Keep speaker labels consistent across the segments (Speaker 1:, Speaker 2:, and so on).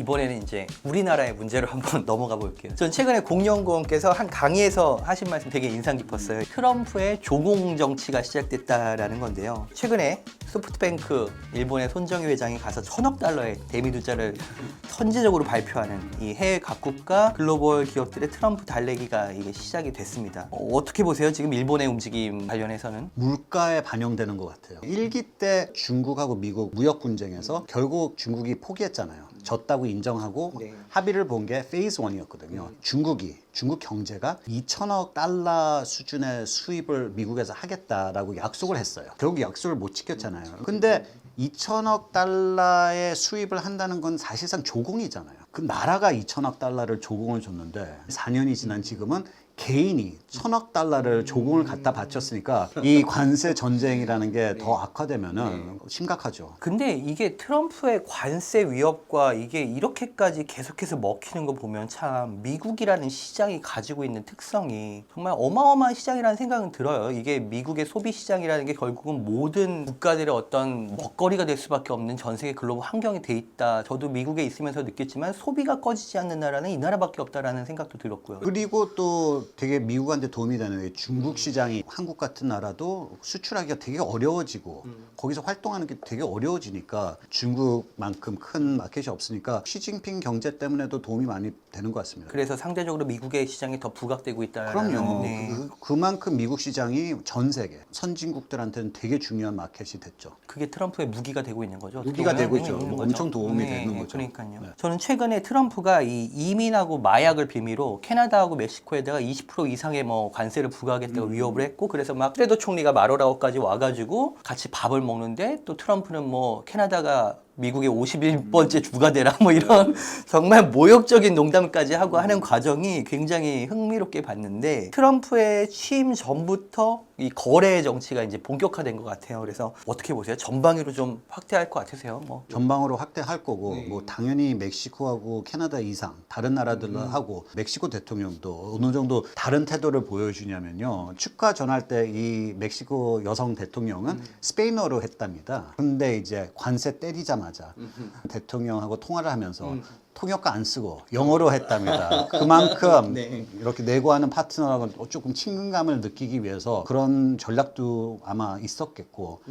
Speaker 1: 이번에는 이제 우리나라의 문제로 한번 넘어가 볼게요. 전 최근에 공연공께서 한 강의에서 하신 말씀 되게 인상 깊었어요. 트럼프의 조공 정치가 시작됐다라는 건데요. 최근에 소프트뱅크 일본의 손정희 회장이 가서 1,000억 달러의 대미 투자를 선제적으로 발표하는 이 해외 각국과 글로벌 기업들의 트럼프 달래기가 이게 시작이 됐습니다. 어떻게 보세요? 지금 일본의 움직임 관련해서는?
Speaker 2: 물가에 반영되는 것 같아요. 1기 때 중국하고 미국 무역 분쟁에서 결국 중국이 포기했잖아요. 졌다고 인정하고
Speaker 1: 네.
Speaker 2: 합의를 본 게 페이즈 1이었거든요. 중국 경제가 2천억 달러 수준의 수입을 미국에서 하겠다라고 약속을 했어요. 결국 약속을 못 지켰잖아요. 근데 2천억 달러의 수입을 한다는 건 사실상 조공이잖아요. 그 나라가 2천억 달러를 조공을 줬는데 4년이 지난 지금은 개인이 1,000억 달러를 조공을 갖다 바쳤으니까 이 관세 전쟁이라는 게 더 악화되면은 심각하죠.
Speaker 1: 근데 이게 트럼프의 관세 위협과 이게 이렇게까지 계속해서 먹히는 거 보면 참 미국이라는 시장이 가지고 있는 특성이 정말 어마어마한 시장이라는 생각은 들어요. 이게 미국의 소비 시장이라는 게 결국은 모든 국가들의 어떤 먹거리가 될 수밖에 없는 전 세계 글로벌 환경이 돼 있다. 저도 미국에 있으면서 느꼈지만 소비가 꺼지지 않는 나라는 이 나라밖에 없다라는 생각도 들었고요.
Speaker 2: 그리고 또 되게 미국한테 도움이 되는 게 중국 시장이 한국 같은 나라도 수출하기가 되게 어려워지고 거기서 활동하는 게 되게 어려워지니까 중국만큼 큰 마켓이 없으니까 시진핑 경제 때문에도 도움이 많이 되는 것 같습니다.
Speaker 1: 그래서 상대적으로 미국의 시장이 더 부각되고 있다라는.
Speaker 2: 그럼요.
Speaker 1: 네.
Speaker 2: 그만큼 미국 시장이 전 세계 선진국들한테는 되게 중요한 마켓이 됐죠.
Speaker 1: 그게 트럼프의 무기가 되고 있는 거죠. 어떻게
Speaker 2: 무기가
Speaker 1: 보면.
Speaker 2: 되고 있죠.
Speaker 1: 있는 거죠.
Speaker 2: 엄청 도움이
Speaker 1: 네,
Speaker 2: 되는 거죠.
Speaker 1: 그러니까요.
Speaker 2: 네.
Speaker 1: 저는 최근에 트럼프가 이 이민하고 마약을 빌미로 캐나다하고 멕시코에다가 20% 이상의 뭐 관세를 부과하겠다고 위협을 했고, 그래서 막 트레도 총리가 마로라오까지 와가지고 같이 밥을 먹는데, 또 트럼프는 뭐 캐나다가 미국의 51번째 주가 되라 뭐 이런 정말 모욕적인 농담까지 하고 하는 과정이 굉장히 흥미롭게 봤는데, 트럼프의 취임 전부터 이 거래 정치가 이제 본격화된 것 같아요. 그래서 어떻게 보세요? 전방위로 좀 확대할 것 같으세요? 뭐
Speaker 2: 전방으로 확대할 거고 뭐 당연히 멕시코하고 캐나다 이상 다른 나라들로 하고 멕시코 대통령도 어느 정도 다른 태도를 보여주냐면요. 축하 전할 때 이 멕시코 여성 대통령은 스페인어로 했답니다. 근데 이제 관세 때리자마자 대통령하고 통화를 하면서 통역가 안 쓰고 영어로 했답니다. 그만큼 이렇게 내고하는 파트너하고 조금 친근감을 느끼기 위해서 그런 전략도 아마 있었겠고,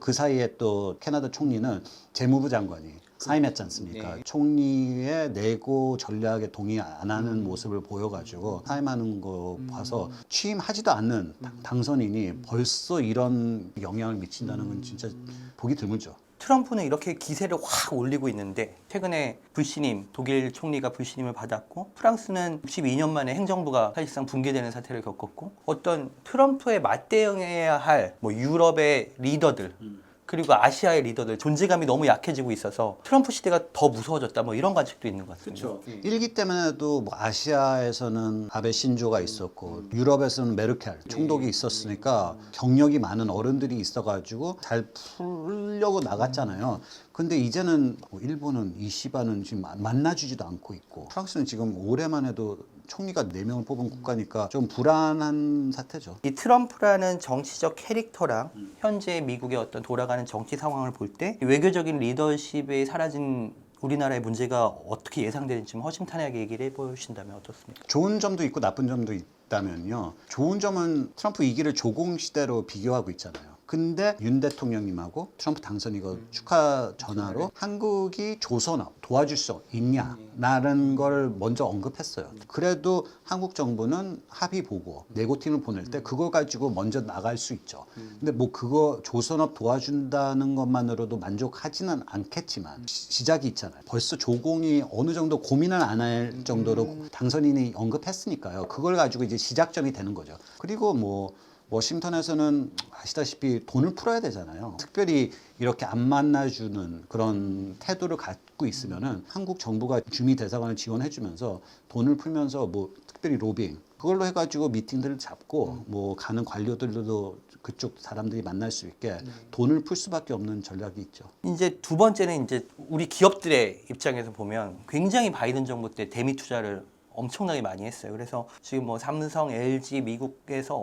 Speaker 2: 그 사이에 또 캐나다 총리는 재무부 장관이 사임했지 않습니까? 총리의 내고 전략에 동의 안 하는 모습을 보여가지고 사임하는 거 봐서 취임하지도 않는 당선인이 벌써 이런 영향을 미친다는 건 진짜 보기 드물죠.
Speaker 1: 트럼프는 이렇게 기세를 확 올리고 있는데, 최근에 불신임, 독일 총리가 불신임을 받았고, 프랑스는 62년 만에 행정부가 사실상 붕괴되는 사태를 겪었고, 어떤 트럼프에 맞대응해야 할 뭐 유럽의 리더들, 그리고 아시아의 리더들 존재감이 너무 약해지고 있어서 트럼프 시대가 더 무서워졌다, 뭐 이런 관측도 있는 것 같습니다.
Speaker 2: 일기 때문에도 뭐 아시아에서는 아베 신조가 있었고 유럽에서는 메르켈 총독이 있었으니까 경력이 많은 어른들이 있어가지고 잘 풀려고 나갔잖아요. 근데 이제는 뭐 일본은 이시바는 지금 만나주지도 않고 있고, 프랑스는 지금 올해만 해도 총리가 4명을 뽑은 국가니까 좀 불안한 사태죠.
Speaker 1: 이 트럼프라는 정치적 캐릭터랑 현재 미국의 어떤 돌아가는 정치 상황을 볼 때 외교적인 리더십이 사라진 우리나라의 문제가 어떻게 예상되는지 좀 허심탄회하게 얘기를 해보신다면 어떻습니까?
Speaker 2: 좋은 점도 있고 나쁜 점도 있다면요. 좋은 점은 트럼프 2기를 조공 시대로 비교하고 있잖아요. 근데 윤 대통령님하고 트럼프 당선이고 축하 전화로 한국이 조선업 도와줄 수 있냐라는 걸 먼저 언급했어요. 그래도 한국 정부는 합의 보고 내고팀을 보낼 때 그거 가지고 먼저 나갈 수 있죠. 근데 뭐 그거 조선업 도와준다는 것만으로도 만족하지는 않겠지만 시작이 있잖아요. 벌써 조공이 어느 정도 고민을 안 할 정도로 당선인이 언급했으니까요. 그걸 가지고 이제 시작점이 되는 거죠. 그리고 뭐 워싱턴에서는 아시다시피 돈을 풀어야 되잖아요. 특별히 이렇게 안 만나주는 그런 태도를 갖고 있으면은 한국 정부가 주미 대사관을 지원해주면서 돈을 풀면서 뭐 특별히 로빙 그걸로 해가지고 미팅들을 잡고 뭐 가는 관료들도 그쪽 사람들이 만날 수 있게 돈을 풀 수밖에 없는 전략이 있죠.
Speaker 1: 이제 두 번째는 이제 우리 기업들의 입장에서 보면 굉장히 바이든 정부 때 대미 투자를 엄청나게 많이 했어요. 그래서 지금 뭐 삼성, LG, 미국에서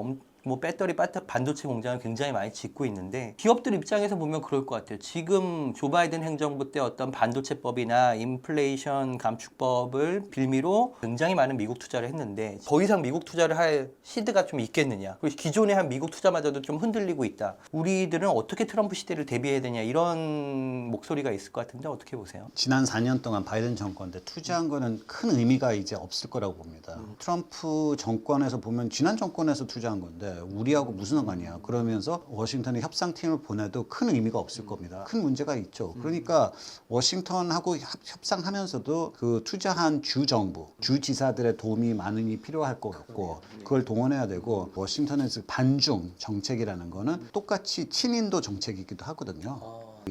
Speaker 1: 뭐 배터리 반도체 공장을 굉장히 많이 짓고 있는데 기업들 입장에서 보면 그럴 것 같아요. 지금 조 바이든 행정부 때 어떤 반도체법이나 인플레이션 감축법을 빌미로 굉장히 많은 미국 투자를 했는데 더 이상 미국 투자를 할 시드가 좀 있겠느냐. 그리고 기존에 한 미국 투자마저도 좀 흔들리고 있다. 우리들은 어떻게 트럼프 시대를 대비해야 되냐 이런 목소리가 있을 것 같은데 어떻게 보세요?
Speaker 2: 지난 4년 동안 바이든 정권 때 투자한 거는 큰 의미가 이제 없을 거라고 봅니다. 트럼프 정권에서 보면 지난 정권에서 투자한 건데 우리하고 무슨 상관이야. 그러면서 워싱턴에 협상팀을 보내도 큰 의미가 없을 겁니다. 큰 문제가 있죠. 그러니까 워싱턴하고 협상하면서도 그 투자한 주 정부, 주 지사들의 도움이 많이 필요할 것 같고 그걸 동원해야 되고 워싱턴에서 반중 정책이라는 거는 똑같이 친인도 정책이기도 하거든요.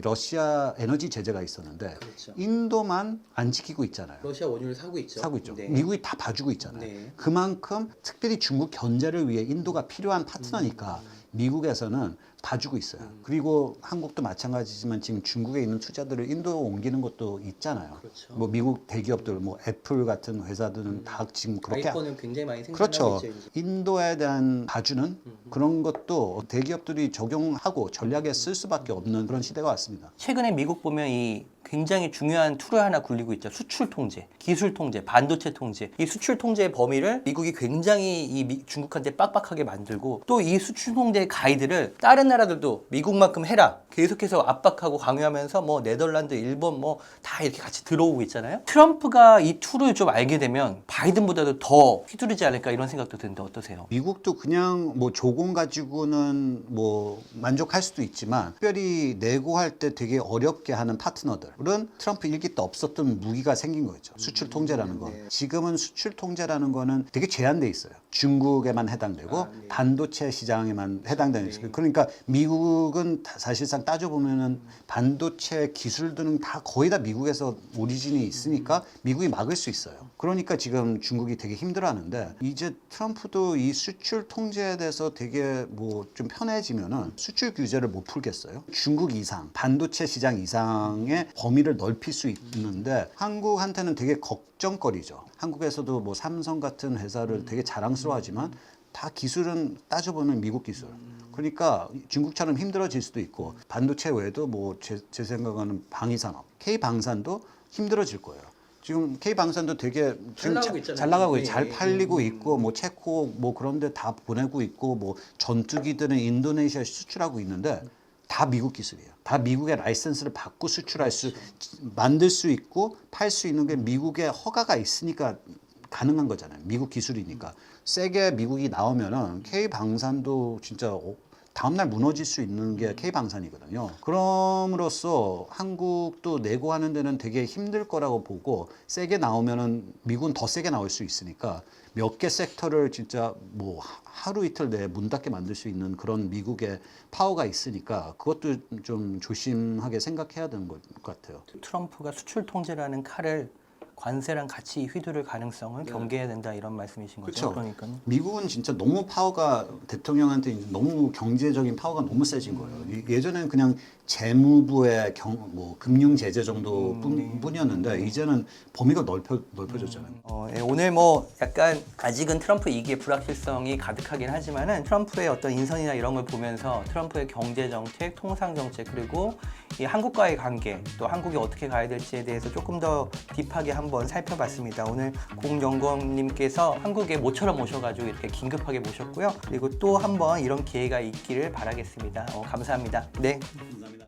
Speaker 2: 러시아 에너지 제재가 있었는데
Speaker 1: 그렇죠.
Speaker 2: 인도만 안 지키고 있잖아요.
Speaker 1: 러시아 원유를 사고 있죠.
Speaker 2: 사고 있죠.
Speaker 1: 네.
Speaker 2: 미국이 다 봐주고 있잖아요.
Speaker 1: 네.
Speaker 2: 그만큼 특별히 중국 견제를 위해 인도가 필요한 파트너니까 미국에서는 봐주고 있어요. 그리고 한국도 마찬가지지만 지금 중국에 있는 투자들을 인도로 옮기는 것도 있잖아요.
Speaker 1: 그렇죠.
Speaker 2: 뭐 미국 대기업들, 뭐 애플 같은 회사들은 다 지금 그렇게
Speaker 1: 아이폰은 굉장히 많이 생산하고
Speaker 2: 그렇죠.
Speaker 1: 있죠. 이제.
Speaker 2: 인도에 대한 봐주는 그런 것도 대기업들이 적용하고 전략에 쓸 수밖에 없는 그런 시대가 왔습니다.
Speaker 1: 최근에 미국 보면 이 굉장히 중요한 툴을 하나 굴리고 있죠. 수출 통제, 기술 통제, 반도체 통제. 이 수출 통제의 범위를 미국이 굉장히 중국한테 빡빡하게 만들고 또 이 수출 통제 가이드를 다른 나라들도 미국만큼 해라. 계속해서 압박하고 강요하면서 뭐 네덜란드, 일본 뭐 다 이렇게 같이 들어오고 있잖아요. 트럼프가 이 툴을 좀 알게 되면 바이든보다도 더 휘두르지 않을까 이런 생각도 드는데 어떠세요?
Speaker 2: 미국도 그냥 뭐 조공 가지고는 뭐 만족할 수도 있지만 특별히 내고할 때 되게 어렵게 하는 파트너들은 트럼프 일기 때 없었던 무기가 생긴 거죠. 수출 통제라는 거. 지금은 수출 통제라는 거는 되게 제한돼 있어요. 중국에만 해당되고 반도체 시장에만 해당되는 거예요. 그러니까 미국은 사실상 따져보면은 반도체 기술들은 다 거의 다 미국에서 오리진이 있으니까 미국이 막을 수 있어요. 그러니까 지금 중국이 되게 힘들어하는데 이제 트럼프도 이 수출 통제에 대해서 되게 뭐 좀 편해지면은 수출 규제를 못 풀겠어요. 중국 이상, 반도체 시장 이상의 범위를 넓힐 수 있는데 한국한테는 되게 걱정거리죠. 한국에서도 뭐 삼성 같은 회사를 되게 자랑스러워하지만 다 기술은 따져보면 미국 기술. 그러니까 중국처럼 힘들어질 수도 있고 반도체 외에도 뭐 제 생각에는 방위산업, K방산도 힘들어질 거예요. 지금 K방산도 되게
Speaker 1: 잘 나가고 있잖아요.
Speaker 2: 잘 나가고
Speaker 1: 네.
Speaker 2: 잘 팔리고 있고 뭐 체코 뭐 그런 데 다 보내고 있고 뭐 전투기들은 인도네시아에 수출하고 있는데 다 미국 기술이에요. 다 미국의 라이센스를 받고 수출할 수 만들 수 있고 팔 수 있는 게 미국의 허가가 있으니까 가능한 거잖아요. 미국 기술이니까. 세게 미국이 나오면은 K방산도 진짜 다음날 무너질 수 있는 게 K방산이거든요. 그럼으로써 한국도 내고하는 데는 되게 힘들 거라고 보고 세게 나오면은 미국은 더 세게 나올 수 있으니까 몇 개 섹터를 진짜 뭐 하루 이틀 내에 문 닫게 만들 수 있는 그런 미국의 파워가 있으니까 그것도 좀 조심하게 생각해야 되는 것 같아요.
Speaker 1: 트럼프가 수출 통제라는 칼을 관세랑 같이 휘두를 가능성을 경계해야 된다 이런 말씀이신 거죠.
Speaker 2: 그렇죠.
Speaker 1: 그러니까
Speaker 2: 미국은 진짜 너무 파워가 대통령한테 이제 너무 경제적인 파워가 너무 세진 거예요. 예전에는 그냥 재무부의 뭐 금융 제재 정도 뿐이었는데 이제는 범위가 넓혀졌잖아요.
Speaker 1: 예, 오늘 뭐 약간 아직은 트럼프 이기의 불확실성이 가득하긴 하지만은 트럼프의 어떤 인선이나 이런 걸 보면서 트럼프의 경제 정책, 통상 정책 그리고 이 한국과의 관계 또 한국이 어떻게 가야 될지에 대해서 조금 더 딥하게 한번 살펴봤습니다. 오늘 공연구원님께서 한국에 모처럼 오셔가지고 이렇게 긴급하게 모셨고요. 그리고 또 한번 이런 기회가 있기를 바라겠습니다. 감사합니다. 네.
Speaker 2: 감사합니다.